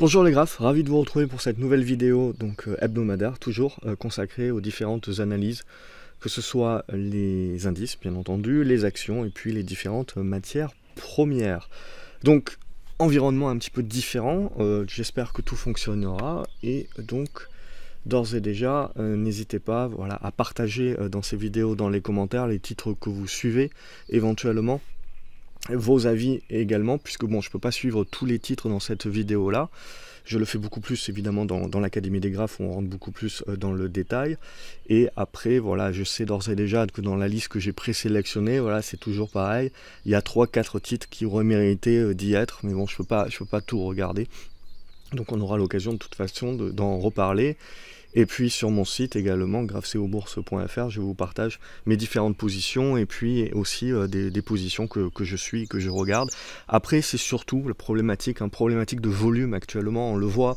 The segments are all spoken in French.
Bonjour les graphes, ravi de vous retrouver pour cette nouvelle vidéo hebdomadaire, toujours consacrée aux différentes analyses, que ce soit les indices bien entendu, les actions et puis les différentes matières premières. Donc environnement un petit peu différent, j'espère que tout fonctionnera et donc d'ores et déjà n'hésitez pas à partager dans ces vidéos dans les commentaires les titres que vous suivez éventuellement. Vos avis également, puisque bon, je ne peux pas suivre tous les titres dans cette vidéo-là. Je le fais beaucoup plus évidemment dans l'Académie des Graphes où on rentre beaucoup plus dans le détail. Et après, voilà, je sais d'ores et déjà que dans la liste que j'ai présélectionnée, voilà, c'est toujours pareil. Il y a 3-4 titres qui auraient mérité d'y être, mais bon, je peux pas tout regarder. Donc on aura l'occasion de toute façon d'en reparler. Et puis sur mon site également, graphcobourse.fr, je vous partage mes différentes positions et puis aussi des positions que je suis, que je regarde. Après, c'est surtout la problématique de volume actuellement, on le voit.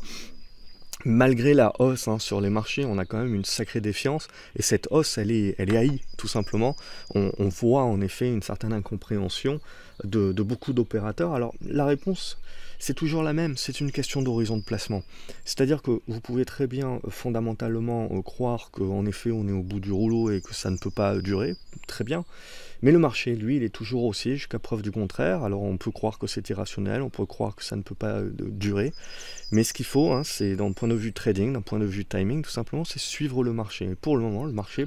Malgré la hausse sur les marchés, on a quand même une sacrée défiance et cette hausse, elle est haïe, tout simplement. On voit en effet une certaine incompréhension de beaucoup d'opérateurs. Alors la réponse, c'est toujours la même, c'est une question d'horizon de placement. C'est-à-dire que vous pouvez très bien fondamentalement croire qu'en effet on est au bout du rouleau et que ça ne peut pas durer, très bien. Mais le marché, lui, il est toujours haussier jusqu'à preuve du contraire. Alors on peut croire que c'est irrationnel, on peut croire que ça ne peut pas durer. Mais ce qu'il faut, c'est d'un point de vue trading, d'un point de vue timing, tout simplement, c'est suivre le marché. Et pour le moment, le marché,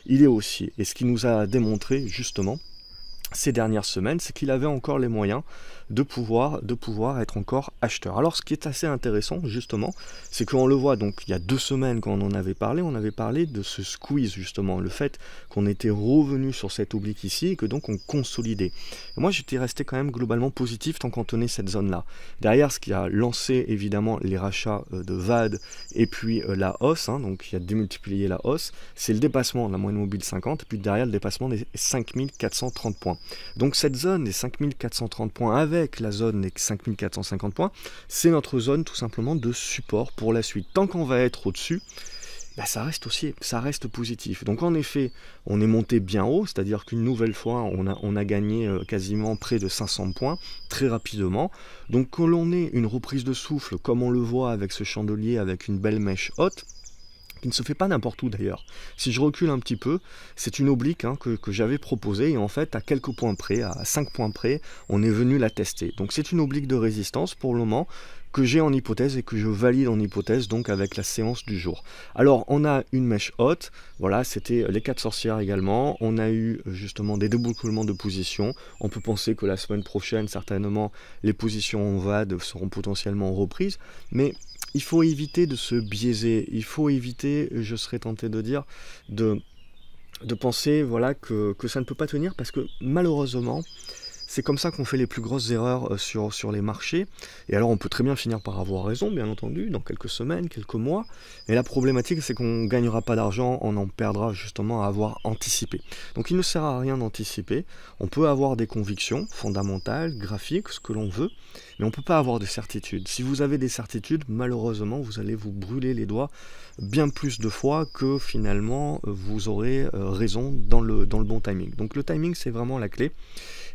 il est haussier. Et ce qui nous a démontré, justement, ces dernières semaines, c'est qu'il avait encore les moyens de pouvoir être encore acheteur. Alors ce qui est assez intéressant justement, c'est qu'on le voit donc il y a 2 semaines quand on en avait parlé, on avait parlé de ce squeeze justement, le fait qu'on était revenu sur cette oblique ici et que donc on consolidait. Et moi j'étais resté quand même globalement positif tant qu'on tenait cette zone là. Derrière ce qui a lancé évidemment les rachats de VAD et puis la hausse, donc qui a démultiplié la hausse, c'est le dépassement de la moyenne mobile 50 et puis derrière le dépassement des 5430 points. Donc cette zone des 5430 points avec la zone des 5450 points, c'est notre zone tout simplement de support pour la suite. Tant qu'on va être au-dessus, ça reste aussi, ça reste positif. Donc en effet, on est monté bien haut, c'est-à-dire qu'une nouvelle fois, on a gagné quasiment près de 500 points, très rapidement. Donc que l'on ait une reprise de souffle, comme on le voit avec ce chandelier, avec une belle mèche haute, qui ne se fait pas n'importe où d'ailleurs. Si je recule un petit peu, c'est une oblique que j'avais proposée et en fait à quelques points près, à 5 points près, on est venu la tester. Donc c'est une oblique de résistance pour le moment que j'ai en hypothèse et que je valide en hypothèse donc avec la séance du jour. Alors on a une mèche haute, voilà, c'était les 4 sorcières également, on a eu justement des débouclements de positions, on peut penser que la semaine prochaine certainement les positions en VAD seront potentiellement reprises, mais il faut éviter de se biaiser, il faut éviter, je serais tenté de dire, de penser que ça ne peut pas tenir parce que malheureusement, c'est comme ça qu'on fait les plus grosses erreurs sur les marchés. Et alors on peut très bien finir par avoir raison, bien entendu, dans quelques semaines, quelques mois. Et la problématique, c'est qu'on ne gagnera pas d'argent, on en perdra justement à avoir anticipé. Donc il ne sert à rien d'anticiper. On peut avoir des convictions fondamentales, graphiques, ce que l'on veut, mais on ne peut pas avoir de certitudes. Si vous avez des certitudes, malheureusement, vous allez vous brûler les doigts bien plus de fois que finalement vous aurez raison dans le bon timing. Donc le timing, c'est vraiment la clé.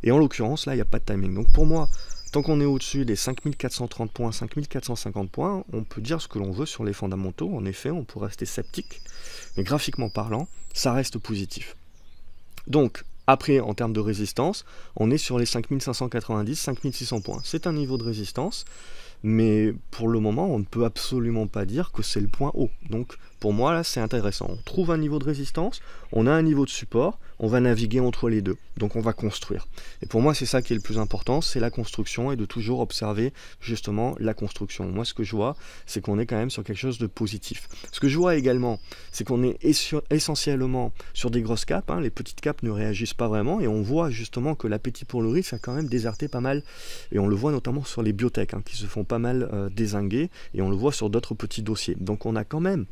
Et en l'occurrence, là, il n'y a pas de timing. Donc pour moi, tant qu'on est au-dessus des 5430 points, 5450 points, on peut dire ce que l'on veut sur les fondamentaux. En effet, on peut rester sceptique. Mais graphiquement parlant, ça reste positif. Donc, après, en termes de résistance, on est sur les 5590, 5600 points. C'est un niveau de résistance, mais pour le moment, on ne peut absolument pas dire que c'est le point haut. Donc, pour moi, là, c'est intéressant. On trouve un niveau de résistance, on a un niveau de support, on va naviguer entre les deux. Donc, on va construire. Et pour moi, c'est ça qui est le plus important, c'est la construction et de toujours observer justement la construction. Moi, ce que je vois, c'est qu'on est quand même sur quelque chose de positif. Ce que je vois également, c'est qu'on est essentiellement sur des grosses caps. Les petites caps ne réagissent pas vraiment et on voit justement que l'appétit pour le risque a quand même déserté pas mal. Et on le voit notamment sur les biotech qui se font pas mal dézinguer et on le voit sur d'autres petits dossiers. Donc, on a quand même,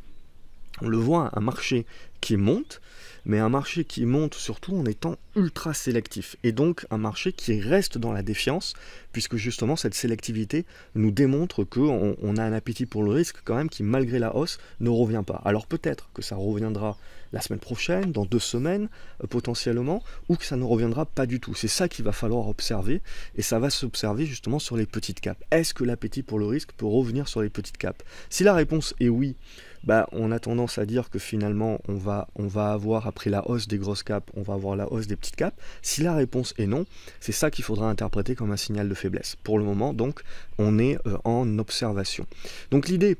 on le voit, un marché qui monte, mais un marché qui monte surtout en étant ultra sélectif, et donc un marché qui reste dans la défiance, puisque justement cette sélectivité nous démontre qu'on a un appétit pour le risque quand même qui, malgré la hausse, ne revient pas. Alors peut-être que ça reviendra la semaine prochaine, dans 2 semaines potentiellement, ou que ça ne reviendra pas du tout. C'est ça qu'il va falloir observer, et ça va s'observer justement sur les petites capes. Est-ce que l'appétit pour le risque peut revenir sur les petites capes? Si la réponse est oui, on a tendance à dire que finalement on va avoir, après la hausse des grosses capes, on va avoir la hausse des petites capes. Si la réponse est non, c'est ça qu'il faudra interpréter comme un signal de faiblesse. Pour le moment, donc, on est en observation. Donc l'idée,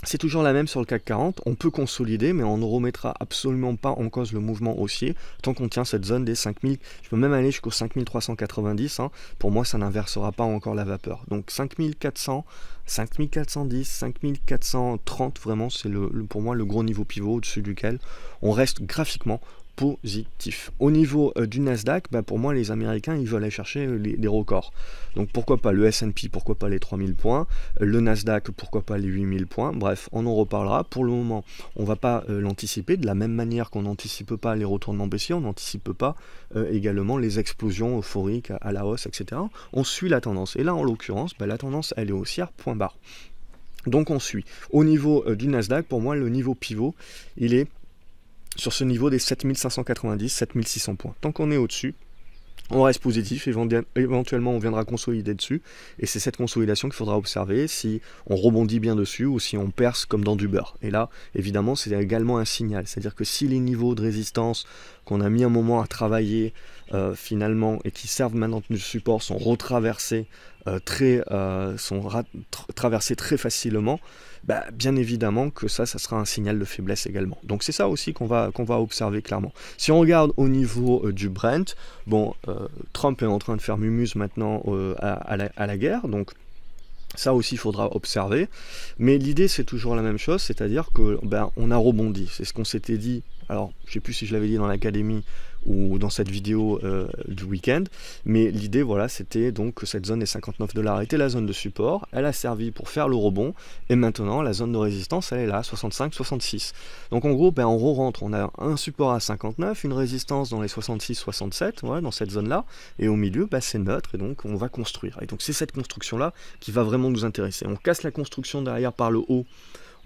c'est toujours la même sur le CAC 40, on peut consolider, mais on ne remettra absolument pas en cause le mouvement haussier, tant qu'on tient cette zone des 5000, je peux même aller jusqu'aux 5390, pour moi ça n'inversera pas encore la vapeur. Donc 5400, 5410, 5430, vraiment c'est pour moi le gros niveau pivot au-dessus duquel on reste graphiquement positif. Au niveau du Nasdaq, pour moi les Américains ils veulent aller chercher des records. Donc pourquoi pas le S&P, pourquoi pas les 3000 points, le Nasdaq, pourquoi pas les 8000 points, bref, on en reparlera. Pour le moment, on ne va pas l'anticiper, de la même manière qu'on n'anticipe pas les retournements baissiers, on n'anticipe pas également les explosions euphoriques à la hausse, etc. On suit la tendance. Et là, en l'occurrence, la tendance elle est haussière, point barre. Donc on suit. Au niveau du Nasdaq, pour moi, le niveau pivot, il est sur ce niveau des 7590, 7600 points. Tant qu'on est au-dessus, on reste positif, éventuellement on viendra consolider dessus, et c'est cette consolidation qu'il faudra observer, si on rebondit bien dessus ou si on perce comme dans du beurre. Et là, évidemment, c'est également un signal, c'est-à-dire que si les niveaux de résistance qu'on a mis un moment à travailler finalement, et qui servent maintenant de support, sont retraversés, traversés très facilement, bien évidemment que ça sera un signal de faiblesse également. Donc c'est ça aussi qu'on va observer clairement. Si on regarde au niveau du Brent, Trump est en train de faire mumuse maintenant à la guerre, donc ça aussi il faudra observer, mais l'idée c'est toujours la même chose, c'est-à-dire que on a rebondi, c'est ce qu'on s'était dit. Alors je sais plus si je l'avais dit dans l'académie ou dans cette vidéo du week-end, mais l'idée voilà, c'était donc que cette zone des 59 $ était la zone de support, elle a servi pour faire le rebond, et maintenant la zone de résistance elle est là, 65-66. Donc en gros on re-rentre, on a un support à 59, une résistance dans les 66-67, voilà, dans cette zone là, et au milieu c'est neutre, et donc on va construire. Et donc c'est cette construction là qui va vraiment nous intéresser. On casse la construction derrière par le haut,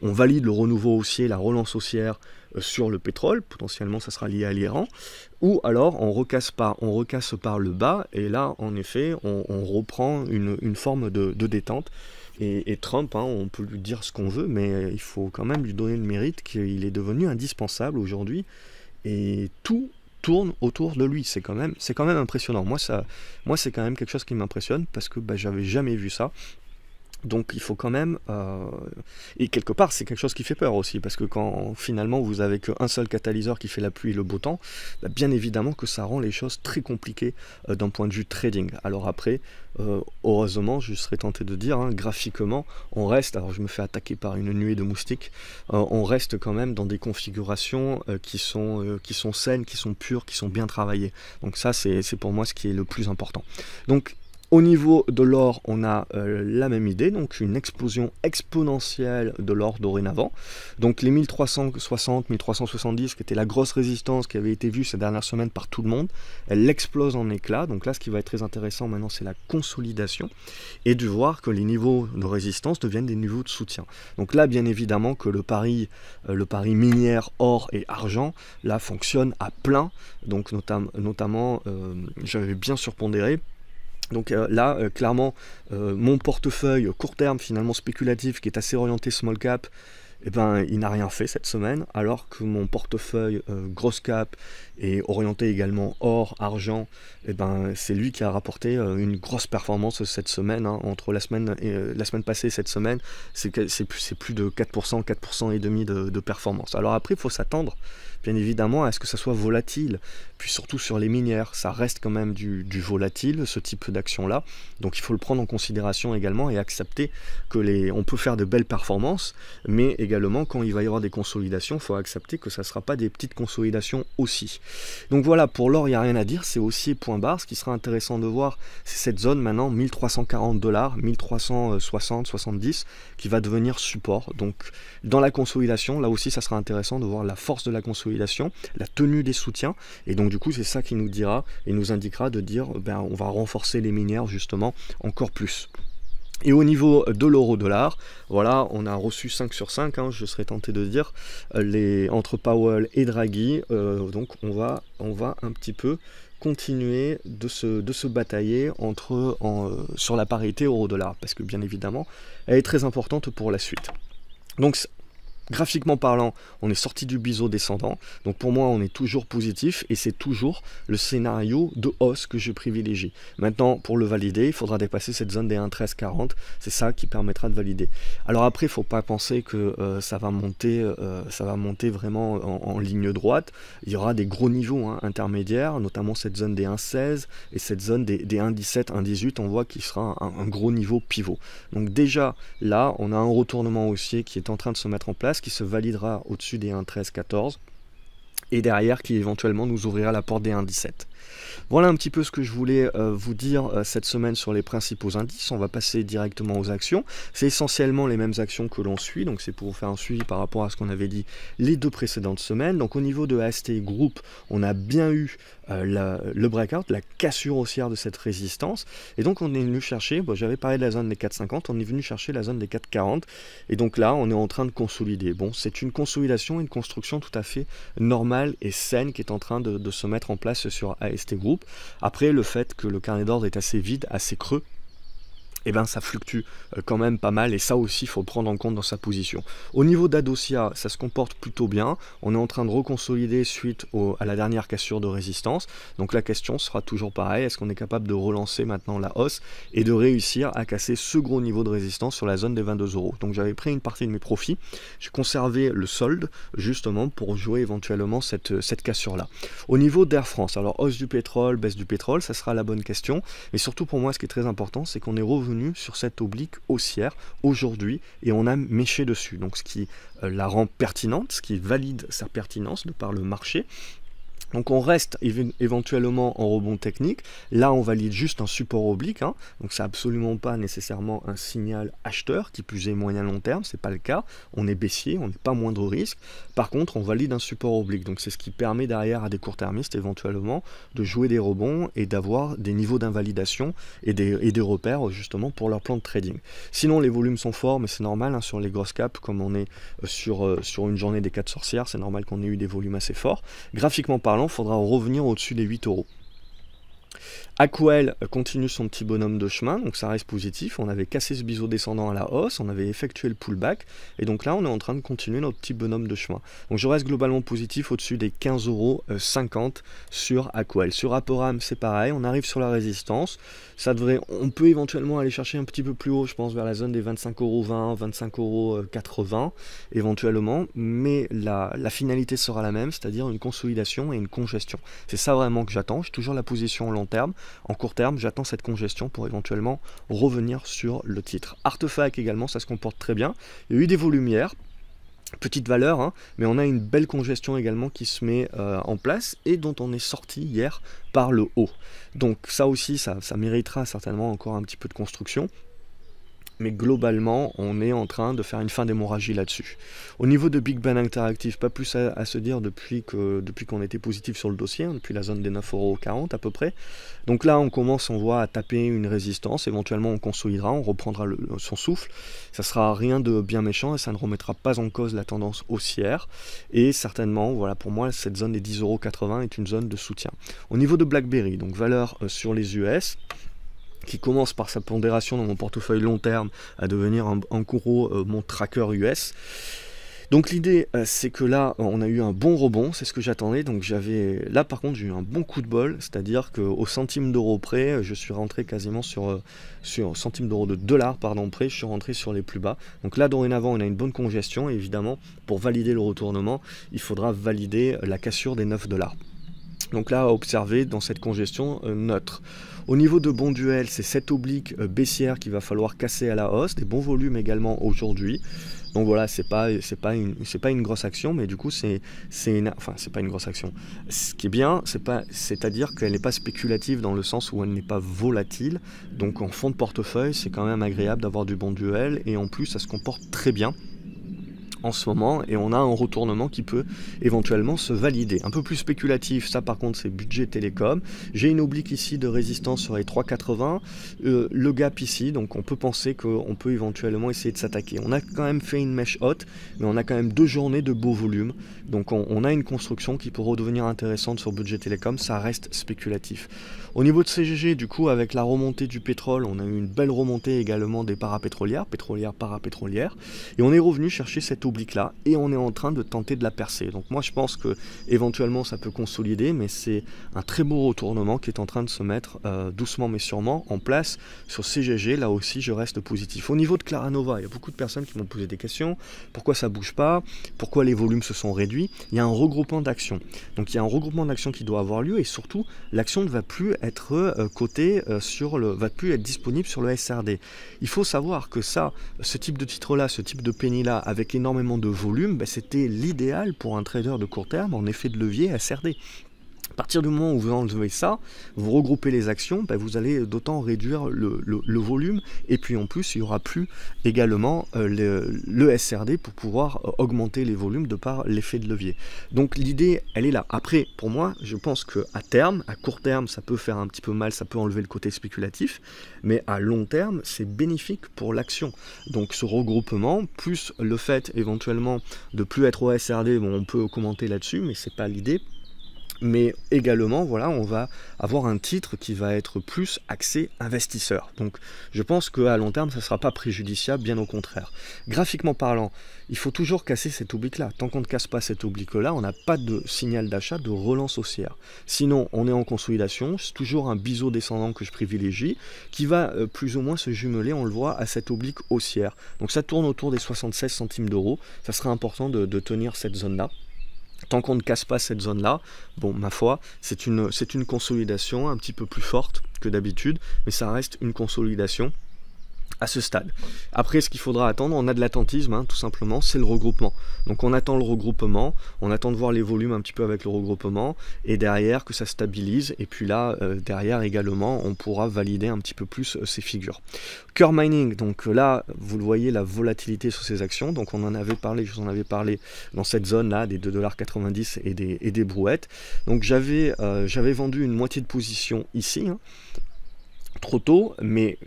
on valide le renouveau haussier, la relance haussière sur le pétrole, potentiellement ça sera lié à l'Iran, ou alors on recasse par le bas, et là en effet on reprend une forme de détente. Et Trump, on peut lui dire ce qu'on veut, mais il faut quand même lui donner le mérite qu'il est devenu indispensable aujourd'hui, et tout tourne autour de lui. C'est quand même impressionnant. Moi c'est quand même quelque chose qui m'impressionne, parce que j'avais jamais vu ça. Donc il faut quand même, et quelque part c'est quelque chose qui fait peur aussi, parce que quand finalement vous avez qu'un seul catalyseur qui fait la pluie et le beau temps, bien évidemment que ça rend les choses très compliquées d'un point de vue trading. Alors après, heureusement, je serais tenté de dire, graphiquement, on reste, alors je me fais attaquer par une nuée de moustiques, on reste quand même dans des configurations qui sont saines, qui sont pures, qui sont bien travaillées. Donc ça c'est pour moi ce qui est le plus important. Donc au niveau de l'or, on a la même idée, donc une explosion exponentielle de l'or dorénavant. Donc les 1360, 1370, qui était la grosse résistance qui avait été vue ces dernières semaines par tout le monde, elle explose en éclats. Donc là, ce qui va être très intéressant maintenant, c'est la consolidation, et de voir que les niveaux de résistance deviennent des niveaux de soutien. Donc là, bien évidemment, que le pari minière, or et argent, là, fonctionne à plein. Donc notamment j'avais bien surpondéré. Donc là, clairement, mon portefeuille court terme, finalement spéculatif, qui est assez orienté small cap, il n'a rien fait cette semaine, alors que mon portefeuille grosse cap et orienté également or, argent, c'est lui qui a rapporté une grosse performance cette semaine, entre la semaine passée et cette semaine, c'est plus de 4%, 4,5% de performance. Alors après, il faut s'attendre, bien évidemment, à ce que ça soit volatile, puis surtout sur les minières, ça reste quand même du volatile, ce type d'action-là, donc il faut le prendre en considération également et accepter que on peut faire de belles performances, mais également quand il va y avoir des consolidations, il faut accepter que ça ne sera pas des petites consolidations aussi. Donc voilà, pour l'or, il n'y a rien à dire, c'est haussier point barre. Ce qui sera intéressant de voir, c'est cette zone maintenant, 1340 $, 1360, 70, qui va devenir support. Donc dans la consolidation, là aussi, ça sera intéressant de voir la force de la consolidation, la tenue des soutiens. Et donc du coup, c'est ça qui nous dira et nous indiquera de dire, ben, on va renforcer les minières justement encore plus. Et au niveau de l'euro-dollar, voilà, on a reçu 5 sur 5, hein, je serais tenté de dire, entre Powell et Draghi. Donc on va un petit peu continuer de se batailler sur la parité euro-dollar, parce que bien évidemment, elle est très importante pour la suite. Donc graphiquement parlant, on est sorti du biseau descendant, donc pour moi on est toujours positif et c'est toujours le scénario de hausse que je privilégie. Maintenant, pour le valider, il faudra dépasser cette zone des 1,1340, c'est ça qui permettra de valider. Alors après, il ne faut pas penser que ça va monter vraiment en ligne droite. Il y aura des gros niveaux intermédiaires, notamment cette zone des 1,16 et cette zone des 1,17, 1,18, on voit qu'il sera un gros niveau pivot. Donc déjà là, on a un retournement haussier qui est en train de se mettre en place, qui se validera au-dessus des 1,1314 et derrière qui éventuellement nous ouvrira la porte des 1,17. Voilà un petit peu ce que je voulais vous dire cette semaine sur les principaux indices. On va passer directement aux actions. C'est essentiellement les mêmes actions que l'on suit, donc c'est pour vous faire un suivi par rapport à ce qu'on avait dit les 2 précédentes semaines. Donc au niveau de AST Group, on a bien eu le breakout, la cassure haussière de cette résistance, et donc on est venu chercher, j'avais parlé de la zone des 4,50, on est venu chercher la zone des 4,40, et donc là on est en train de consolider. Bon, c'est une consolidation, une construction tout à fait normale et saine qui est en train de se mettre en place sur AST Group. Après, le fait que le carnet d'ordre est assez vide, assez creux, eh ben, ça fluctue quand même pas mal, et ça aussi il faut le prendre en compte dans sa position. Au niveau d'Adosia, ça se comporte plutôt bien, on est en train de reconsolider suite à la dernière cassure de résistance, donc la question sera toujours pareille, est-ce qu'on est capable de relancer maintenant la hausse et de réussir à casser ce gros niveau de résistance sur la zone des 22 €. Donc j'avais pris une partie de mes profits, j'ai conservé le solde justement pour jouer éventuellement cette cassure là. Au niveau d'Air France, alors hausse du pétrole, baisse du pétrole, ça sera la bonne question, mais surtout pour moi ce qui est très important, c'est qu'on est revenu sur cette oblique haussière aujourd'hui et on a méché dessus, donc ce qui la rend pertinente, ce qui valide sa pertinence de par le marché. Donc on reste éventuellement en rebond technique. Là, on valide juste un support oblique, hein. Donc c'est absolument pas nécessairement un signal acheteur, qui plus est moyen long terme, c'est pas le cas. On est baissier, on n'est pas moindre risque. Par contre, on valide un support oblique. Donc c'est ce qui permet derrière à des court-termistes éventuellement de jouer des rebonds et d'avoir des niveaux d'invalidation et des repères justement pour leur plan de trading. Sinon, les volumes sont forts, mais c'est normal, hein, sur les grosses caps, comme on est sur une journée des 4 sorcières, c'est normal qu'on ait eu des volumes assez forts. Graphiquement parlant, il faudra revenir au-dessus des 8 €. Aquel continue son petit bonhomme de chemin, donc ça reste positif. On avait cassé ce biseau descendant à la hausse, on avait effectué le pullback, et donc là on est en train de continuer notre petit bonhomme de chemin. Donc je reste globalement positif au-dessus des 15,50 € sur Aquel. Sur Aperam c'est pareil, on arrive sur la résistance, on peut éventuellement aller chercher un petit peu plus haut, je pense vers la zone des 25,20 €, 25,80 € éventuellement, mais la finalité sera la même, c'est-à-dire une consolidation et une congestion. C'est ça vraiment que j'attends, j'ai toujours la position en long terme. En court terme, j'attends cette congestion pour éventuellement revenir sur le titre. Artefact également, ça se comporte très bien. Il y a eu des volumes hier, petite valeur, hein, mais on a une belle congestion également qui se met en place et dont on est sorti hier par le haut. Donc ça aussi, ça méritera certainement encore un petit peu de construction. Mais globalement, on est en train de faire une fin d'hémorragie là-dessus. Au niveau de Big Bang Interactive, pas plus à se dire depuis qu'on était positif sur le dossier, hein, depuis la zone des 9,40 € à peu près. Donc là, on voit à taper une résistance, éventuellement on consolidera, on reprendra son souffle. Ça sera rien de bien méchant et ça ne remettra pas en cause la tendance haussière. Et certainement, voilà, pour moi, cette zone des 10,80 € est une zone de soutien. Au niveau de BlackBerry, donc valeur sur les US, qui commence par sa pondération dans mon portefeuille long terme à devenir en gros mon tracker US. Donc l'idée c'est que là on a eu un bon rebond, c'est ce que j'attendais, donc là par contre j'ai eu un bon coup de bol, c'est-à-dire qu'au centime d'euro près, je suis rentré quasiment sur centime d'euro de dollars pardon près, je suis rentré sur les plus bas. Donc là dorénavant on a une bonne congestion, et évidemment pour valider le retournement, il faudra valider la cassure des 9 $. Donc là, à observer dans cette congestion neutre. Au niveau de bons duels, c'est cette oblique baissière qu'il va falloir casser à la hausse, des bons volumes également aujourd'hui. Donc voilà, c'est pas une grosse action, mais du coup c'est pas une grosse action. Ce qui est bien, c'est-à-dire qu'elle n'est pas spéculative dans le sens où elle n'est pas volatile. Donc en fond de portefeuille, c'est quand même agréable d'avoir du bon duel et en plus ça se comporte très bien en ce moment et on a un retournement qui peut éventuellement se valider. Un peu plus spéculatif, ça par contre c'est budget télécom. J'ai une oblique ici de résistance sur les 3,80, le gap ici, donc on peut penser qu'on peut éventuellement essayer de s'attaquer. On a quand même fait une mèche haute, mais on a quand même 2 journées de beau volume, donc on a une construction qui peut redevenir intéressante sur budget télécom, ça reste spéculatif. Au niveau de CGG, du coup, avec la remontée du pétrole, on a eu une belle remontée également des parapétrolières, parapétrolières, et on est revenu chercher cette oblique là, et on est en train de tenter de la percer. Donc moi je pense que éventuellement ça peut consolider, mais c'est un très beau retournement qui est en train de se mettre doucement mais sûrement en place sur CGG. Là aussi je reste positif. Au niveau de Claranova, il y a beaucoup de personnes qui m'ont posé des questions. Pourquoi ça bouge pas? Pourquoi les volumes se sont réduits? Il y a un regroupement d'actions. Donc il y a un regroupement d'actions qui doit avoir lieu, et surtout l'action ne va plus être cotée va plus être disponible sur le SRD. Il faut savoir que ce type de titre là, ce type de penny là, avec énormément de volume, c'était l'idéal pour un trader de court terme en effet de levier SRD. À partir du moment où vous enlevez ça, vous regroupez les actions, vous allez d'autant réduire le volume, et puis en plus il n'y aura plus également le SRD pour pouvoir augmenter les volumes de par l'effet de levier. Donc l'idée elle est là. Après pour moi je pense qu'à terme, à court terme ça peut faire un petit peu mal, ça peut enlever le côté spéculatif, mais à long terme c'est bénéfique pour l'action. Donc ce regroupement, plus le fait éventuellement de plus être au SRD, bon, on peut commenter là-dessus, mais c'est pas l'idée. Mais également, voilà, on va avoir un titre qui va être plus axé investisseur. Donc je pense qu'à long terme, ça ne sera pas préjudiciable, bien au contraire. Graphiquement parlant, il faut toujours casser cette oblique-là. Tant qu'on ne casse pas cette oblique-là, on n'a pas de signal d'achat, de relance haussière. Sinon, on est en consolidation, c'est toujours un biseau descendant que je privilégie, qui va plus ou moins se jumeler, on le voit, à cette oblique haussière. Donc ça tourne autour des 76 centimes d'euros. Ça sera important de tenir cette zone-là. Tant qu'on ne casse pas cette zone-là, bon, ma foi, c'est une consolidation un petit peu plus forte que d'habitude, mais ça reste une consolidation à ce stade. Après, ce qu'il faudra attendre, on a de l'attentisme, tout simplement, c'est le regroupement. Donc on attend le regroupement, on attend de voir les volumes un petit peu avec le regroupement, et derrière que ça stabilise, et puis là, derrière également, on pourra valider un petit peu plus ces figures. Curve Mining, donc là, vous le voyez, la volatilité sur ces actions, donc on en avait parlé, je vous en avais parlé dans cette zone-là, des 2,90 $ et des brouettes. Donc j'avais vendu une moitié de position ici, trop tôt,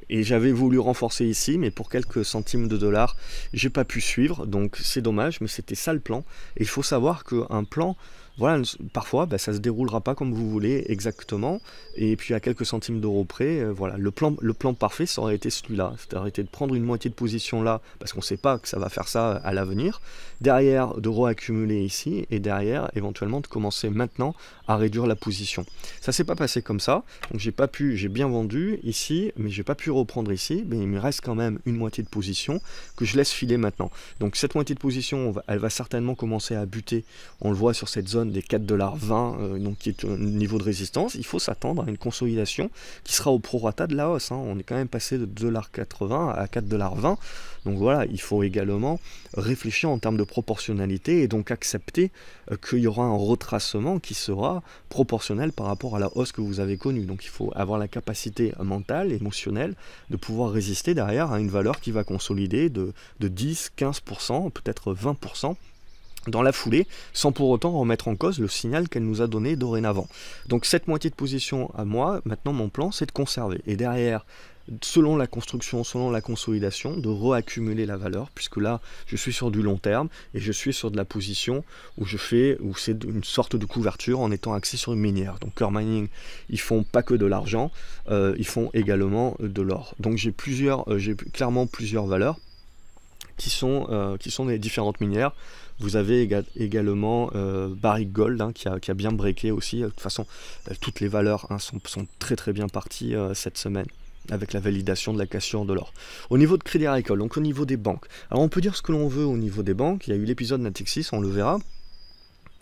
et j'avais voulu renforcer ici, mais pour quelques centimes de dollars, j'ai pas pu suivre, donc c'est dommage, mais c'était ça le plan. Et il faut savoir qu'un plan, voilà, parfois ça se déroulera pas comme vous voulez exactement, et puis à quelques centimes d'euros près, voilà, le plan parfait ça aurait été celui-là, ça aurait été de prendre une moitié de position là, parce qu'on sait pas que ça va faire ça à l'avenir, derrière de reaccumuler ici, et derrière éventuellement de commencer maintenant à réduire la position. Ça s'est pas passé comme ça, donc j'ai bien vendu ici, mais j'ai pas pu reprendre ici, mais il me reste quand même une moitié de position que je laisse filer maintenant. Donc cette moitié de position, elle va certainement commencer à buter, on le voit sur cette zone des 4,20 $, donc qui est un niveau de résistance. Il faut s'attendre à une consolidation qui sera au prorata de la hausse, on est quand même passé de 2,80 $ à 4,20 $. Donc voilà, il faut également réfléchir en termes de proportionnalité et donc accepter qu'il y aura un retracement qui sera proportionnel par rapport à la hausse que vous avez connue. Donc il faut avoir la capacité mentale, émotionnelle, de pouvoir résister derrière à une valeur qui va consolider de 10, 15%, peut-être 20%. Dans la foulée, sans pour autant remettre en cause le signal qu'elle nous a donné dorénavant. Donc cette moitié de position à moi, maintenant mon plan c'est de conserver. Et derrière, selon la construction, selon la consolidation, de reaccumuler la valeur, puisque là je suis sur du long terme et je suis sur de la position où c'est une sorte de couverture en étant axé sur une minière. Donc Curve Mining, ils font pas que de l'argent, ils font également de l'or. Donc j'ai clairement plusieurs valeurs qui sont des différentes minières. Vous avez également Barrick Gold qui a bien breaké aussi. De toute façon, toutes les valeurs sont très très bien parties cette semaine avec la validation de la cassure de l'or. Au niveau de Crédit Agricole, donc au niveau des banques. Alors on peut dire ce que l'on veut au niveau des banques. Il y a eu l'épisode Natixis, on le verra.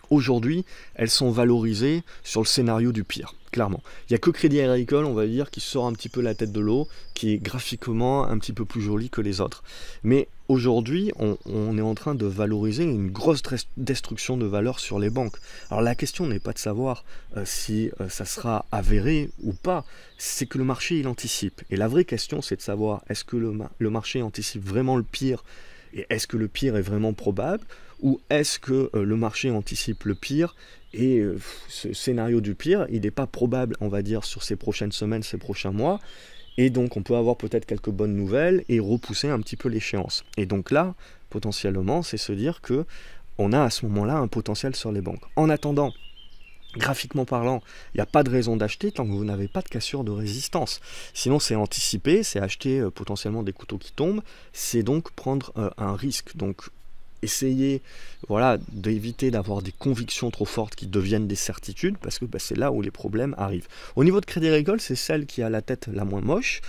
Aujourd'hui, elles sont valorisées sur le scénario du pire. clairement. Il n'y a que Crédit Agricole, on va dire, qui sort un petit peu la tête de l'eau, qui est graphiquement un petit peu plus joli que les autres. Mais aujourd'hui, on est en train de valoriser une grosse destruction de valeur sur les banques. Alors la question n'est pas de savoir si ça sera avéré ou pas, c'est que le marché il anticipe. Et la vraie question c'est de savoir est-ce que le marché anticipe vraiment le pire et est-ce que le pire est vraiment probable ou est-ce que le marché anticipe le pire et ce scénario du pire il n'est pas probable on va dire sur ces prochaines semaines, ces prochains mois. Et donc on peut avoir peut-être quelques bonnes nouvelles et repousser un petit peu l'échéance. Et donc là, potentiellement, c'est se dire que on a à ce moment-là un potentiel sur les banques. En attendant, graphiquement parlant, il n'y a pas de raison d'acheter tant que vous n'avez pas de cassure de résistance. Sinon c'est anticiper, c'est acheter potentiellement des couteaux qui tombent, c'est donc prendre un risque. Donc essayer voilà, d'éviter d'avoir des convictions trop fortes qui deviennent des certitudes, parce que c'est là où les problèmes arrivent. Au niveau de Crédit Agricole, c'est celle qui a la tête la moins moche,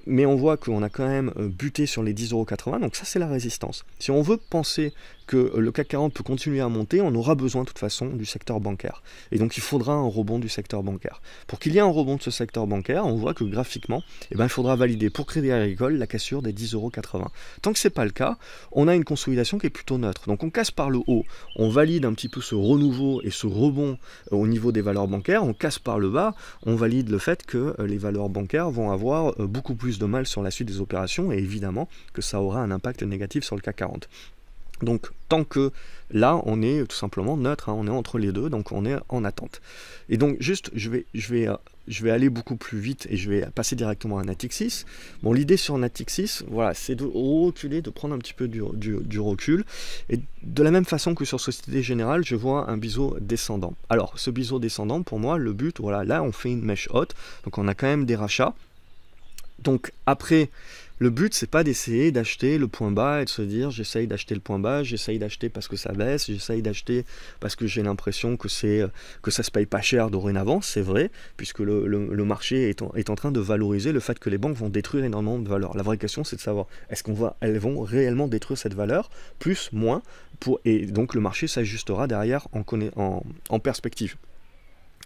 mais on voit qu'on a quand même buté sur les 10,80 €, donc ça c'est la résistance. Si on veut penser que le CAC 40 peut continuer à monter, on aura besoin de toute façon du secteur bancaire. Et donc il faudra un rebond du secteur bancaire. Pour qu'il y ait un rebond de ce secteur bancaire, on voit que graphiquement, il faudra valider pour Crédit Agricole la cassure des 10,80 €. Tant que ce n'est pas le cas, on a une consolidation qui est plutôt neutre. Donc on casse par le haut, on valide un petit peu ce renouveau et ce rebond au niveau des valeurs bancaires, on casse par le bas, on valide le fait que les valeurs bancaires vont avoir beaucoup plus de mal sur la suite des opérations et évidemment que ça aura un impact négatif sur le CAC 40. Donc tant que là on est tout simplement neutre, on est entre les deux, donc on est en attente. Et donc juste je vais aller beaucoup plus vite et je vais passer directement à Natixis. Bon, l'idée sur Natixis, voilà, c'est de reculer, de prendre un petit peu du recul. Et de la même façon que sur Société Générale, je vois un biseau descendant. Alors ce biseau descendant, pour moi, le but, voilà, là on fait une mèche haute, donc on a quand même des rachats. Donc après, le but c'est pas d'essayer d'acheter le point bas et de se dire j'essaye d'acheter le point bas, j'essaye d'acheter parce que ça baisse, j'essaye d'acheter parce que j'ai l'impression que ça se paye pas cher dorénavant, c'est vrai, puisque le marché est en train de valoriser le fait que les banques vont détruire énormément de valeur. La vraie question c'est de savoir elles vont réellement détruire cette valeur, plus, moins, et donc le marché s'ajustera derrière en perspective.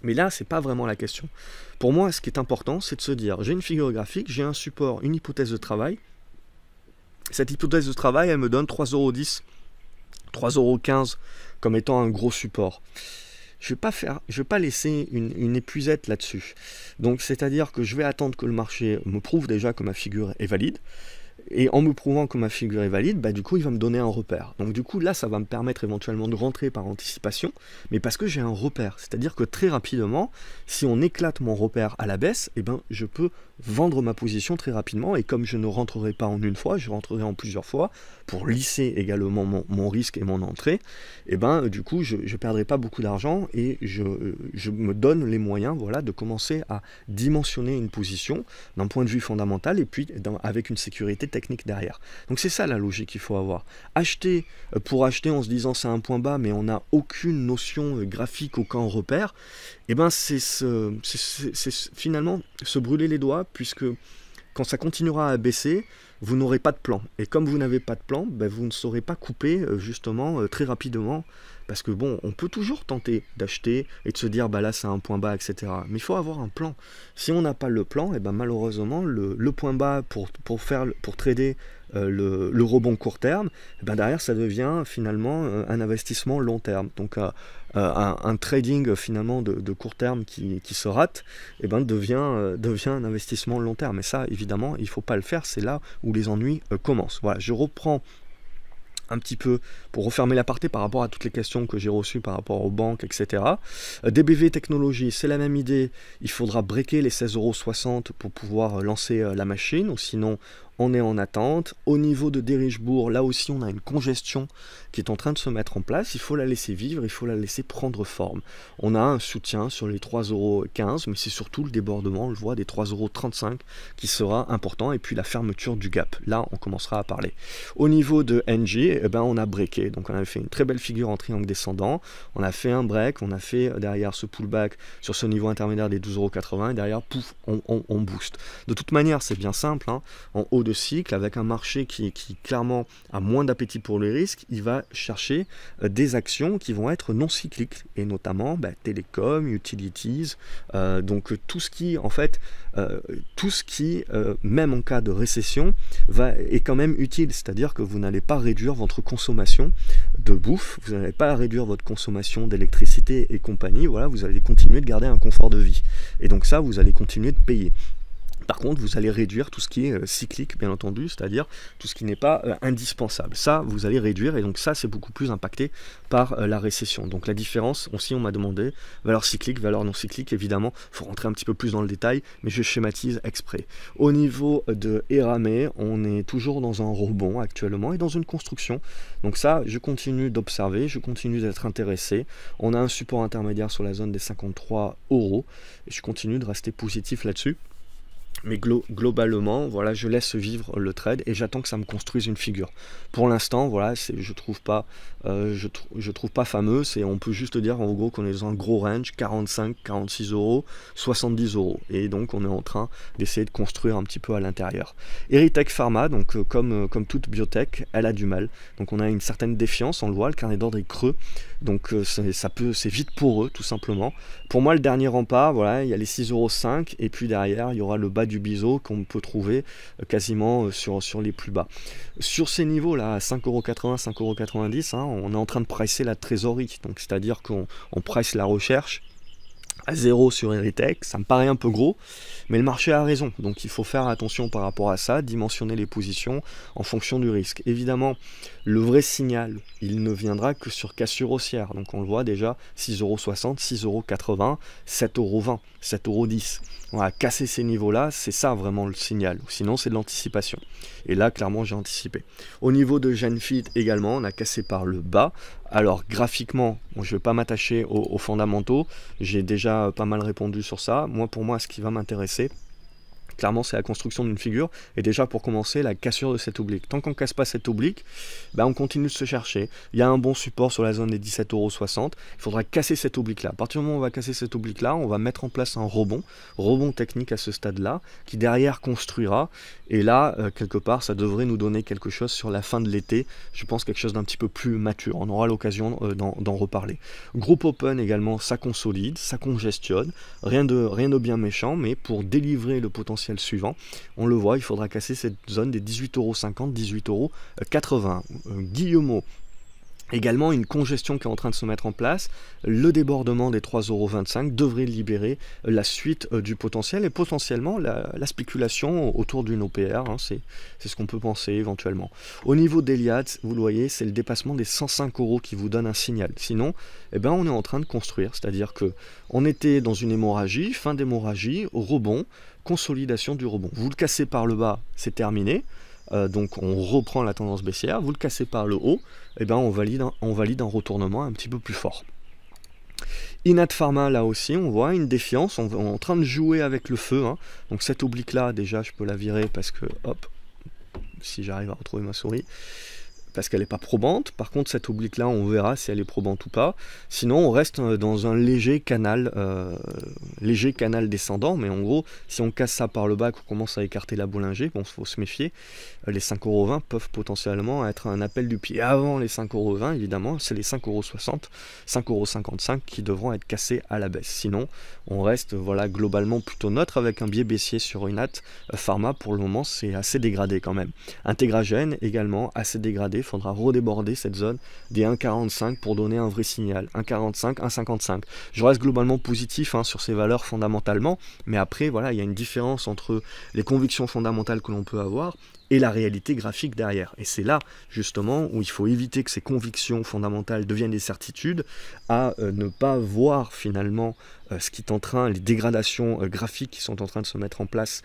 Mais là, c'est pas vraiment la question. Pour moi, ce qui est important, c'est de se dire, j'ai une figure graphique, j'ai un support, une hypothèse de travail. Cette hypothèse de travail, elle me donne 3,10 €, 3,15 € comme étant un gros support. Je vais pas laisser une épuisette là-dessus. Donc, c'est-à-dire que je vais attendre que le marché me prouve déjà que ma figure est valide. Et en me prouvant que ma figure est valide, du coup, il va me donner un repère. Donc du coup, là, ça va me permettre éventuellement de rentrer par anticipation, mais parce que j'ai un repère. C'est-à-dire que très rapidement, si on éclate mon repère à la baisse, je peux vendre ma position très rapidement, et comme je ne rentrerai pas en une fois, je rentrerai en plusieurs fois, pour lisser également mon risque et mon entrée, du coup, je ne perdrai pas beaucoup d'argent, et je me donne les moyens, voilà, de commencer à dimensionner une position d'un point de vue fondamental, et puis avec une sécurité technique derrière. Donc c'est ça la logique qu'il faut avoir. Acheter pour acheter en se disant c'est un point bas, mais on n'a aucune notion graphique, aucun repère, c'est finalement se brûler les doigts, puisque quand ça continuera à baisser, vous n'aurez pas de plan. Et comme vous n'avez pas de plan, vous ne saurez pas couper justement très rapidement. Parce que bon, on peut toujours tenter d'acheter et de se dire là c'est un point bas, etc. Mais il faut avoir un plan. Si on n'a pas le plan, malheureusement le point bas pour trader le rebond court terme, derrière ça devient finalement un investissement long terme. Donc un trading finalement de court terme qui se rate, devient un investissement long terme. Et ça, évidemment, il ne faut pas le faire. C'est là où les ennuis commencent. Voilà, je reprends un petit peu pour refermer l'aparté par rapport à toutes les questions que j'ai reçues par rapport aux banques, etc. DBV Technologies, c'est la même idée. Il faudra breaker les 16,60 € pour pouvoir lancer la machine, ou sinon on est en attente. Au niveau de Derichebourg, là aussi on a une congestion qui est en train de se mettre en place. Il faut la laisser vivre, il faut la laisser prendre forme. On a un soutien sur les 3,15 €, mais c'est surtout le débordement, on le voit, des 3,35 € qui sera important, et puis la fermeture du gap. Là on commencera à parler. Au niveau de NG, on a breaké. Donc on a fait une très belle figure en triangle descendant. On a fait un break, on a fait derrière ce pullback sur ce niveau intermédiaire des 12,80 €, et derrière, pouf, on booste. De toute manière, c'est bien simple. En haut de cycle, avec un marché qui clairement a moins d'appétit pour les risques, il va chercher des actions qui vont être non cycliques, et notamment télécom, utilities, donc tout ce qui, en fait, même en cas de récession, est quand même utile, c'est-à-dire que vous n'allez pas réduire votre consommation de bouffe, vous n'allez pas réduire votre consommation d'électricité et compagnie, voilà, vous allez continuer de garder un confort de vie. Et donc ça, vous allez continuer de payer. Par contre, vous allez réduire tout ce qui est cyclique, bien entendu, c'est-à-dire tout ce qui n'est pas indispensable. Ça, vous allez réduire, et donc ça, c'est beaucoup plus impacté par la récession. Donc la différence, aussi, on m'a demandé, valeur cyclique, valeur non cyclique, évidemment, il faut rentrer un petit peu plus dans le détail, mais je schématise exprès. Au niveau de Eramé, on est toujours dans un rebond actuellement, et dans une construction. Donc ça, je continue d'observer, je continue d'être intéressé. On a un support intermédiaire sur la zone des 53 €, et je continue de rester positif là-dessus. Mais globalement, voilà, je laisse vivre le trade et j'attends que ça me construise une figure. Pour l'instant, voilà, je trouve pas fameux. On peut juste dire en gros qu'on est dans un gros range, 45, 46 €, 70 €. Et donc on est en train d'essayer de construire un petit peu à l'intérieur. Erytech Pharma, donc comme toute biotech, elle a du mal. Donc on a une certaine défiance, on le voit, le carnet d'ordre est creux. Donc c'est vite pour eux, tout simplement. Pour moi, le dernier rempart, voilà, il y a les 6,5 € et puis derrière, il y aura le bas du biseau qu'on peut trouver quasiment sur les plus bas. Sur ces niveaux-là, à 5,80 €, 5,90 €, on est en train de pricer la trésorerie. Donc c'est-à-dire qu'on price la recherche à 0 sur Erytech, ça me paraît un peu gros, mais le marché a raison, donc il faut faire attention par rapport à ça, dimensionner les positions en fonction du risque. Évidemment, le vrai signal, il ne viendra que sur cassure haussière, donc on le voit déjà, 6,60 €, 6,80 €, 7,20 €, 7,10 €. Voilà, casser ces niveaux-là, c'est ça vraiment le signal, sinon c'est de l'anticipation. Et là, clairement, j'ai anticipé. Au niveau de Genfit également, on a cassé par le bas. Alors, graphiquement, bon, je ne vais pas m'attacher aux fondamentaux, j'ai déjà pas mal répondu sur ça. Pour moi, ce qui va m'intéresser, clairement, c'est la construction d'une figure, et déjà pour commencer, la cassure de cet oblique. Tant qu'on ne casse pas cet oblique, on continue de se chercher. Il y a un bon support sur la zone des 17,60 €. Il faudra casser cet oblique-là. À partir du moment où on va casser cet oblique-là, on va mettre en place un rebond technique à ce stade-là, qui derrière construira. Et là, quelque part, ça devrait nous donner quelque chose sur la fin de l'été. Je pense quelque chose d'un petit peu plus mature. On aura l'occasion d'en reparler. Groupe Open également, ça consolide, ça congestionne. Rien de bien méchant, mais pour délivrer le potentiel suivant, on le voit, il faudra casser cette zone des 18,50 €, 18,80 €. Guillemot, également une congestion qui est en train de se mettre en place, le débordement des 3,25 € devrait libérer la suite du potentiel et potentiellement la spéculation autour d'une OPR, c'est ce qu'on peut penser éventuellement. Au niveau d'Eliad, vous le voyez, c'est le dépassement des 105 € qui vous donne un signal. Sinon, on est en train de construire, c'est-à-dire que on était dans une hémorragie, fin d'hémorragie, rebond, consolidation du rebond. Vous le cassez par le bas, c'est terminé. Donc on reprend la tendance baissière, vous le cassez par le haut, on valide un retournement un petit peu plus fort. Inat Pharma, là aussi, on voit une défiance, on est en train de jouer avec le feu. Donc cette oblique-là, déjà, je peux la virer parce que, hop, si j'arrive à retrouver ma souris, parce qu'elle n'est pas probante. Par contre, cette oblique-là, on verra si elle est probante ou pas. Sinon, on reste dans un léger canal descendant. Mais en gros, si on casse ça par le bas, qu'on commence à écarter la Bollinger, il faut se méfier. Les 5,20 € peuvent potentiellement être un appel du pied. Avant les 5,20 €, évidemment, c'est les 5,60 €, 5,55 € qui devront être cassés à la baisse. Sinon, on reste globalement plutôt neutre avec un biais baissier sur Inat Pharma. Pour le moment, c'est assez dégradé quand même. Intégragène également, assez dégradé. Il faudra redéborder cette zone des 1,45 pour donner un vrai signal. 1,45, 1,55. Je reste globalement positif sur ces valeurs fondamentalement, mais après, voilà, il y a une différence entre les convictions fondamentales que l'on peut avoir et la réalité graphique derrière. Et c'est là, justement, où il faut éviter que ces convictions fondamentales deviennent des certitudes, à ne pas voir finalement ce qui est en train, les dégradations graphiques qui sont en train de se mettre en place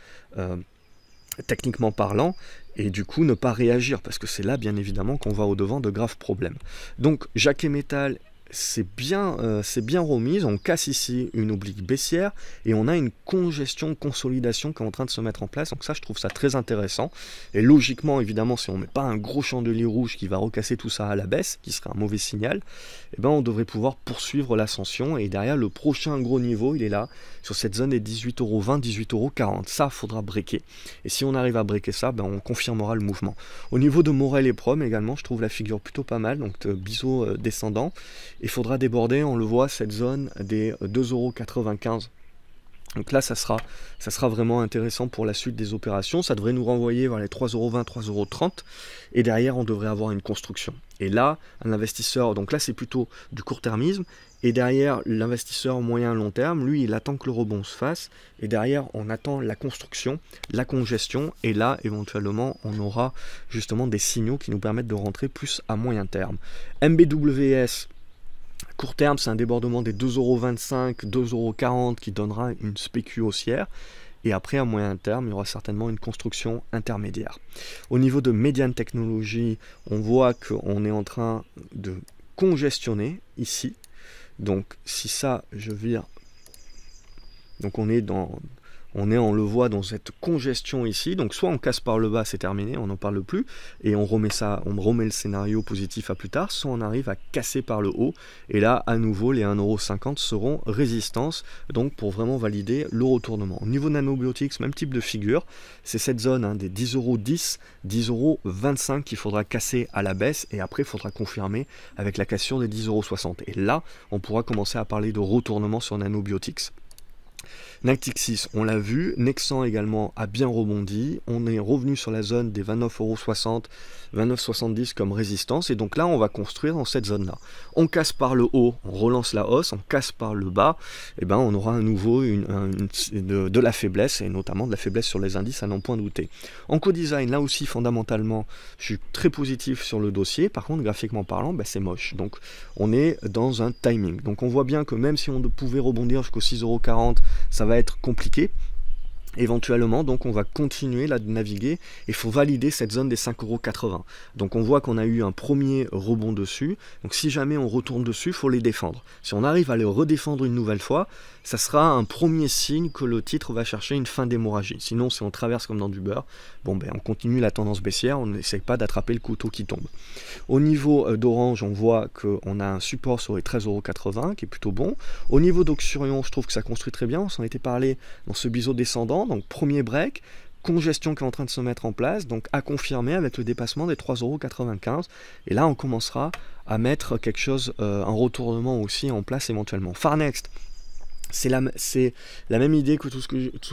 techniquement parlant, et du coup ne pas réagir, parce que c'est là bien évidemment qu'on va au-devant de graves problèmes. Donc Jacquet Metal c'est bien remise, on casse ici une oblique baissière et on a une congestion, consolidation qui est en train de se mettre en place, donc ça je trouve ça très intéressant, et logiquement évidemment si on ne met pas un gros chandelier rouge qui va recasser tout ça à la baisse, qui serait un mauvais signal, eh ben on devrait pouvoir poursuivre l'ascension, et derrière le prochain gros niveau il est là, sur cette zone des 18,20 €, 18,40 €, ça faudra breaker, et si on arrive à breaker ça, ben on confirmera le mouvement. Au niveau de Morel et Prom également, je trouve la figure plutôt pas mal, donc biseau descendant. Il faudra déborder, on le voit, cette zone des 2,95 €. Donc là, ça sera vraiment intéressant pour la suite des opérations. Ça devrait nous renvoyer vers les 3,20 €, 3,30 €. Et derrière, on devrait avoir une construction. Et là, un investisseur, donc là, c'est plutôt du court-termisme. Et derrière, l'investisseur moyen-long terme, lui, il attend que le rebond se fasse. Et derrière, on attend la construction, la congestion. Et là, éventuellement, on aura justement des signaux qui nous permettent de rentrer plus à moyen terme. MBWS, court terme, c'est un débordement des 2,25 €, 2,40 € qui donnera une spécu haussière. Et après, à moyen terme, il y aura certainement une construction intermédiaire. Au niveau de Median Technology, on voit qu'on est en train de congestionner ici. Donc, si ça, je vire... Donc, on le voit dans cette congestion ici, donc soit on casse par le bas, c'est terminé, on n'en parle plus, et on remet le scénario positif à plus tard, soit on arrive à casser par le haut, et là, à nouveau, les 1,50 € seront résistance, donc pour vraiment valider le retournement. Au niveau Nanobiotics, même type de figure, c'est cette zone des 10,10 €, 10,25 € qu'il faudra casser à la baisse, et après, il faudra confirmer avec la cassure des 10,60 €. Et là, on pourra commencer à parler de retournement sur Nanobiotics. Natixis, on l'a vu, Nexan également a bien rebondi, on est revenu sur la zone des 29,60 €, 29,70 € comme résistance, et donc là on va construire dans cette zone là. On casse par le haut, on relance la hausse, on casse par le bas, et ben on aura à nouveau de la faiblesse, et notamment de la faiblesse sur les indices à n'en point douter. En co-design, là aussi fondamentalement, je suis très positif sur le dossier, par contre graphiquement parlant, c'est moche, donc on est dans un timing. Donc on voit bien que même si on pouvait rebondir jusqu'au 6,40 €, ça va être compliqué éventuellement, donc on va continuer là de naviguer, et il faut valider cette zone des 5,80 €. Donc on voit qu'on a eu un premier rebond dessus, donc si jamais on retourne dessus, il faut les défendre. Si on arrive à les redéfendre une nouvelle fois, ça sera un premier signe que le titre va chercher une fin d'hémorragie. Sinon, si on traverse comme dans du beurre, on continue la tendance baissière, on n'essaye pas d'attraper le couteau qui tombe. Au niveau d'Orange, on voit qu'on a un support sur les 13,80 € qui est plutôt bon. Au niveau d'Oxurion, je trouve que ça construit très bien, on s'en était parlé dans ce biseau descendant, donc premier break, congestion qui est en train de se mettre en place, donc à confirmer avec le dépassement des 3,95 €. Et là, on commencera à mettre quelque chose, un retournement aussi en place éventuellement. Farnext, c'est la même idée que tout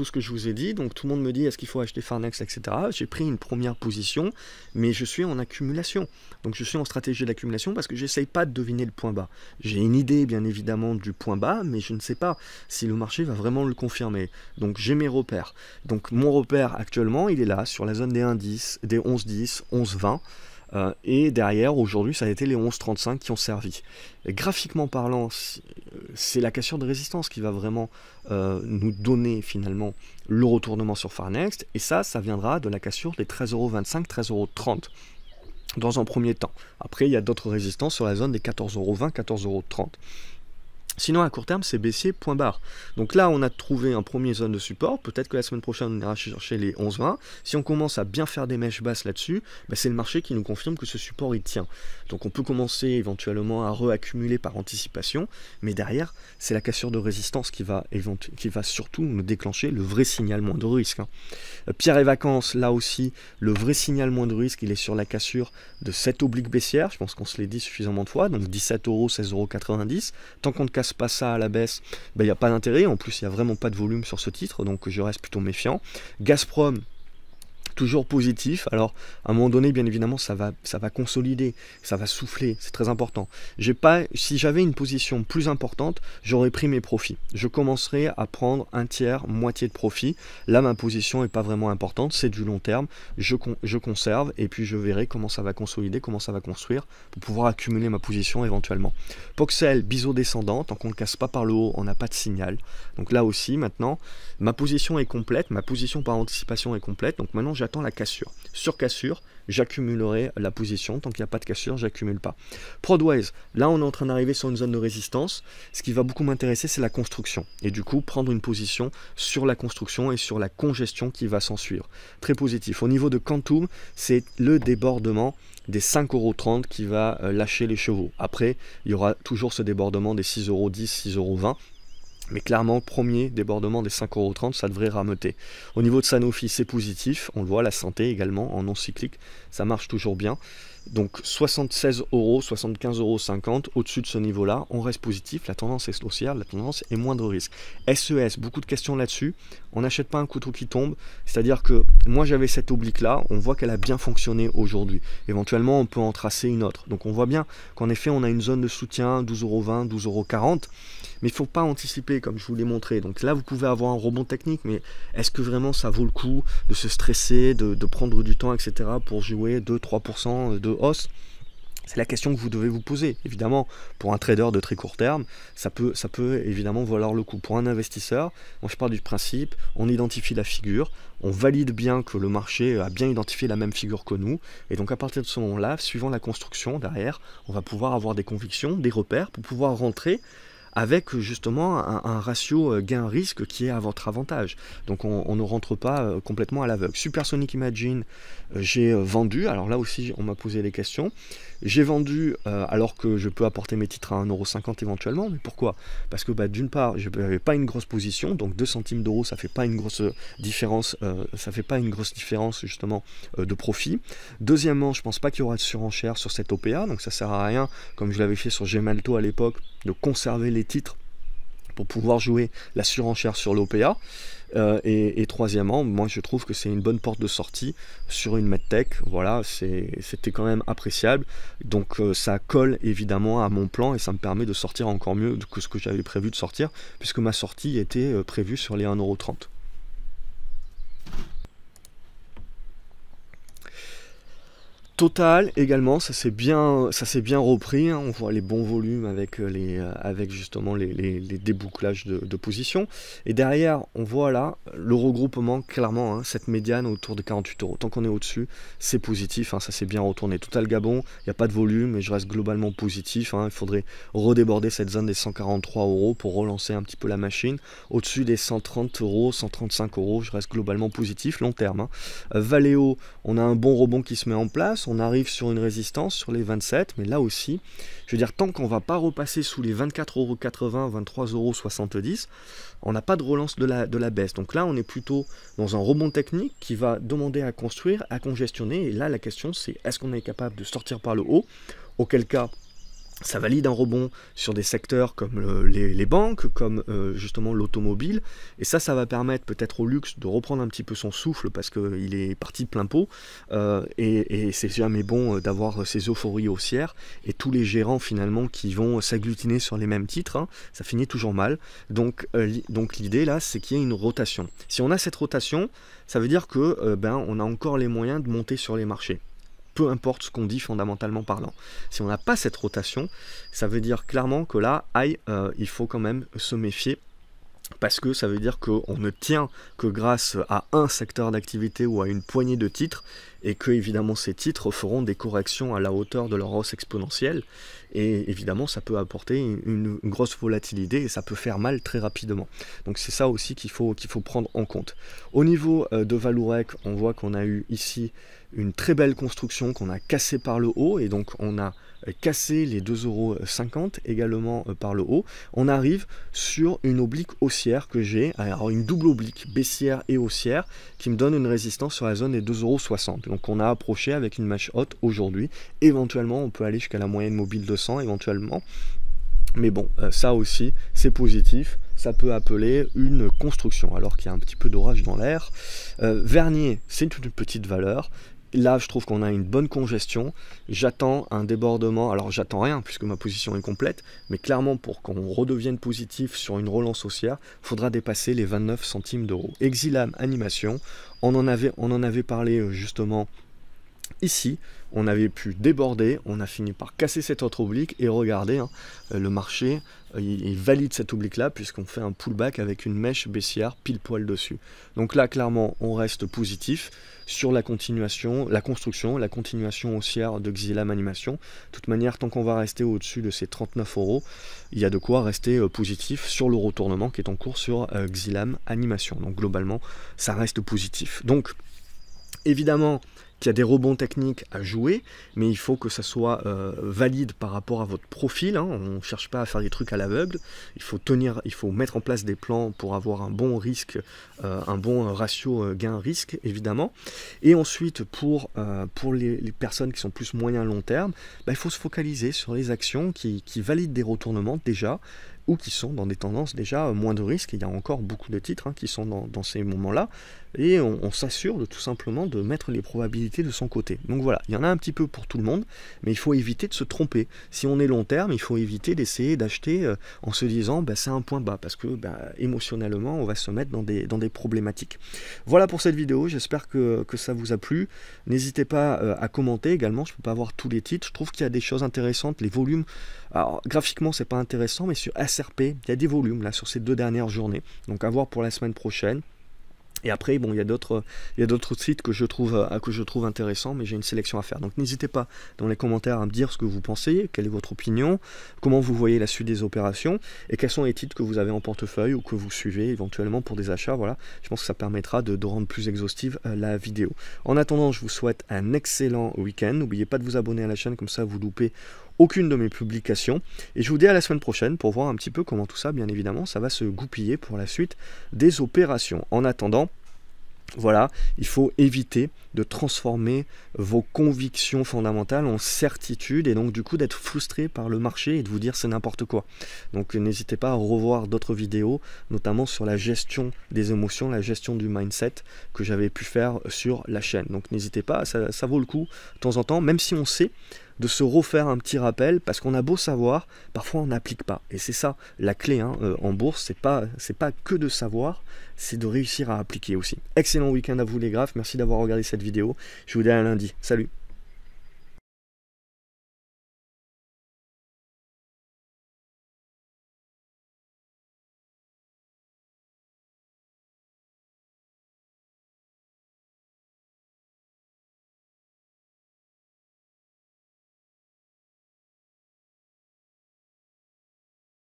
ce que je vous ai dit. Donc tout le monde me dit est-ce qu'il faut acheter Farnext, etc. J'ai pris une première position, mais je suis en accumulation. Donc je suis en stratégie d'accumulation parce que j'essaye pas de deviner le point bas. J'ai une idée bien évidemment du point bas, mais je ne sais pas si le marché va vraiment le confirmer. Donc j'ai mes repères. Donc mon repère actuellement, il est là, sur la zone des 1,10, des 11,10, 11,20. Et derrière, aujourd'hui, ça a été les 11,35 qui ont servi. Et graphiquement parlant, c'est la cassure de résistance qui va vraiment nous donner finalement le retournement sur Farnext. Et ça viendra de la cassure des 13,25 €, 13,30 € dans un premier temps. Après, il y a d'autres résistances sur la zone des 14,20 €, 14,30 €. Sinon, à court terme, c'est baissier, point barre. Donc là, on a trouvé un premier zone de support. Peut-être que la semaine prochaine, on ira chercher les 11,20. Si on commence à bien faire des mèches basses là-dessus, c'est le marché qui nous confirme que ce support, il tient. Donc on peut commencer éventuellement à reaccumuler par anticipation. Mais derrière, c'est la cassure de résistance qui va surtout nous déclencher le vrai signal moins de risque. Pierre et Vacances, là aussi, le vrai signal moins de risque, il est sur la cassure de cette oblique baissière. Je pense qu'on se l'est dit suffisamment de fois. Donc 17 €, 16,90 €. Tant qu'on ne casse pas ça à la baisse, il n'y a pas d'intérêt. En plus, il n'y a vraiment pas de volume sur ce titre, donc je reste plutôt méfiant. Gazprom, toujours positif. Alors, à un moment donné, bien évidemment, ça va consolider, ça va souffler, c'est très important. Si j'avais une position plus importante, j'aurais pris mes profits. Je commencerai à prendre un tiers, moitié de profit. Là, ma position n'est pas vraiment importante, c'est du long terme. Je conserve et puis je verrai comment ça va consolider, comment ça va construire pour pouvoir accumuler ma position éventuellement. Poxel, biseau descendant, tant qu'on ne casse pas par le haut, on n'a pas de signal. Donc là aussi, maintenant, ma position est complète, ma position par anticipation est complète. Donc maintenant, j'attends j'attends la cassure. Sur cassure, j'accumulerai la position. Tant qu'il n'y a pas de cassure, j'accumule pas. Prodways, là on est en train d'arriver sur une zone de résistance. Ce qui va beaucoup m'intéresser, c'est la construction. Et du coup, prendre une position sur la construction et sur la congestion qui va s'en suivre. Très positif. Au niveau de Quantum, c'est le débordement des 5,30 € qui va lâcher les chevaux. Après, il y aura toujours ce débordement des 6,10 €, 6,20 €. Mais clairement, premier débordement des 5,30 €, ça devrait rameuter. Au niveau de Sanofi, c'est positif. On le voit, la santé également, en non cyclique, ça marche toujours bien. Donc 76 €, 75,50 €, au-dessus de ce niveau-là, on reste positif. La tendance est haussière, la tendance est moins de risque. SES, beaucoup de questions là-dessus. On n'achète pas un couteau qui tombe. C'est-à-dire que moi, j'avais cette oblique-là. On voit qu'elle a bien fonctionné aujourd'hui. Éventuellement, on peut en tracer une autre. Donc on voit bien qu'en effet, on a une zone de soutien, 12,20 €, 12,40 €. Mais il ne faut pas anticiper, comme je vous l'ai montré. Donc là, vous pouvez avoir un rebond technique, mais est-ce que vraiment ça vaut le coup de se stresser, de prendre du temps, etc. pour jouer 2-3% de hausse? C'est la question que vous devez vous poser. Évidemment, pour un trader de très court terme, ça peut évidemment valoir le coup. Pour un investisseur, moi je pars du principe, on identifie la figure, on valide bien que le marché a bien identifié la même figure que nous, et donc à partir de ce moment-là, suivant la construction derrière, on va pouvoir avoir des convictions, des repères pour pouvoir rentrer avec justement un ratio gain-risque qui est à votre avantage. Donc on ne rentre pas complètement à l'aveugle. Supersonic Imagine, j'ai vendu. Alors là aussi, on m'a posé des questions. J'ai vendu alors que je peux apporter mes titres à 1,50 € éventuellement. Mais pourquoi? Parce que d'une part, je n'avais pas une grosse position. Donc 2 centimes d'euros, ça ne fait pas une grosse différence. Ça fait pas une grosse différence justement de profit. Deuxièmement, je ne pense pas qu'il y aura de surenchère sur cette OPA. Donc ça ne sert à rien, comme je l'avais fait sur Gemalto à l'époque, de conserver les titres pour pouvoir jouer la surenchère sur l'OPA. Et troisièmement, moi je trouve que c'est une bonne porte de sortie sur une medtech. Voilà, c'était quand même appréciable. Donc ça colle évidemment à mon plan et ça me permet de sortir encore mieux que ce que j'avais prévu de sortir, puisque ma sortie était prévue sur les 1,30 €. Total également, ça s'est bien repris, hein. On voit les bons volumes avec, justement les débouclages de position. Et derrière, on voit là le regroupement, clairement, hein, cette médiane autour de 48 €. Tant qu'on est au-dessus, c'est positif, hein, ça s'est bien retourné. Total Gabon, il n'y a pas de volume, mais je reste globalement positif, hein. Il faudrait redéborder cette zone des 143 € pour relancer un petit peu la machine. Au-dessus des 130 €, 135 €, je reste globalement positif, long terme, hein. Valeo, on a un bon rebond qui se met en place. On arrive sur une résistance sur les 27, mais là aussi, je veux dire, tant qu'on ne va pas repasser sous les 24,80 €, 23,70 €, on n'a pas de relance de la baisse. Donc là, on est plutôt dans un rebond technique qui va demander à construire, à congestionner. Et là, la question, c'est est-ce qu'on est capable de sortir par le haut? Auquel cas, ça valide un rebond sur des secteurs comme les banques, comme justement l'automobile. Et ça va permettre peut-être au luxe de reprendre un petit peu son souffle parce qu'il est parti de plein pot. Et c'est jamais bon d'avoir ces euphories haussières. Et tous les gérants finalement qui vont s'agglutiner sur les mêmes titres, hein, ça finit toujours mal. Donc l'idée là, c'est qu'il y ait une rotation. Si on a cette rotation, ça veut dire que on a encore les moyens de monter sur les marchés. Peu importe ce qu'on dit fondamentalement parlant. Si on n'a pas cette rotation, ça veut dire clairement que là, il faut quand même se méfier. Parce que ça veut dire qu'on ne tient que grâce à un secteur d'activité ou à une poignée de titres, et que évidemment ces titres feront des corrections à la hauteur de leur hausse exponentielle, et évidemment ça peut apporter une grosse volatilité et ça peut faire mal très rapidement. Donc c'est ça aussi qu'il faut prendre en compte. Au niveau de Vallourec, on voit qu'on a eu ici une très belle construction qu'on a cassée par le haut, et donc on a cassé les 2,50 € également par le haut. On arrive sur une oblique haussière que j'ai, alors une double oblique baissière et haussière qui me donne une résistance sur la zone des 2,60 €. Donc on a approché avec une mèche haute aujourd'hui. Éventuellement on peut aller jusqu'à la moyenne mobile 200 éventuellement. Mais bon, ça aussi c'est positif, ça peut appeler une construction alors qu'il y a un petit peu d'orage dans l'air. Vernier, c'est une petite valeur. Là, je trouve qu'on a une bonne congestion. J'attends un débordement. Alors, j'attends rien puisque ma position est complète. Mais clairement, pour qu'on redevienne positif sur une relance haussière, il faudra dépasser les 29 centimes d'euros. Exilam Animation, on en avait parlé justement ici. on avait pu déborder, on a fini par casser cet autre oblique, et regardez, hein, le marché, il valide cet oblique-là, puisqu'on fait un pullback avec une mèche baissière pile poil dessus. Donc là, clairement, on reste positif sur la continuation, la construction, la continuation haussière de Xilam Animation. De toute manière, tant qu'on va rester au-dessus de ces 39 €, il y a de quoi rester positif sur le retournement qui est en cours sur Xilam Animation. Donc globalement, ça reste positif. Donc, évidemment, qu'il y a des rebonds techniques à jouer, mais il faut que ça soit valide par rapport à votre profil, hein. On ne cherche pas à faire des trucs à l'aveugle, il faut mettre en place des plans pour avoir un bon risque, un bon ratio gain-risque, évidemment. Et ensuite, pour les personnes qui sont plus moyen long terme, bah, il faut se focaliser sur les actions qui valident des retournements déjà, ou qui sont dans des tendances déjà moins de risque. Il y a encore beaucoup de titres, hein, qui sont dans ces moments-là, et on s'assure de tout simplement de mettre les probabilités de son côté. Donc voilà, il y en a un petit peu pour tout le monde, mais il faut éviter de se tromper. Si on est long terme, il faut éviter d'essayer d'acheter en se disant bah, c'est un point bas, parce que émotionnellement on va se mettre dans des problématiques. Voilà pour cette vidéo, j'espère que ça vous a plu. N'hésitez pas à commenter également, je ne peux pas voir tous les titres, je trouve qu'il y a des choses intéressantes, les volumes. Alors graphiquement c'est pas intéressant, mais sur SRP il y a des volumes là sur ces 2 dernières journées, donc à voir pour la semaine prochaine. Et après, bon, il y a d'autres sites que je trouve intéressants, mais j'ai une sélection à faire. Donc n'hésitez pas dans les commentaires à me dire ce que vous pensez, quelle est votre opinion, comment vous voyez la suite des opérations, et quels sont les titres que vous avez en portefeuille ou que vous suivez éventuellement pour des achats. Voilà, je pense que ça permettra de rendre plus exhaustive la vidéo. En attendant, je vous souhaite un excellent week-end. N'oubliez pas de vous abonner à la chaîne, comme ça vous loupez aucune de mes publications, et je vous dis à la semaine prochaine pour voir un petit peu comment tout ça, bien évidemment, ça va se goupiller pour la suite des opérations. En attendant, voilà, il faut éviter de transformer vos convictions fondamentales en certitude, et donc du coup d'être frustré par le marché et de vous dire c'est n'importe quoi. Donc n'hésitez pas à revoir d'autres vidéos, notamment sur la gestion des émotions, la gestion du mindset que j'avais pu faire sur la chaîne. Donc n'hésitez pas, ça vaut le coup de temps en temps, même si on sait, de se refaire un petit rappel, parce qu'on a beau savoir, parfois on n'applique pas. Et c'est ça la clé, hein, en bourse, c'est pas que de savoir, c'est de réussir à appliquer aussi. Excellent week-end à vous les graphes, merci d'avoir regardé cette vidéo, je vous dis à lundi, salut.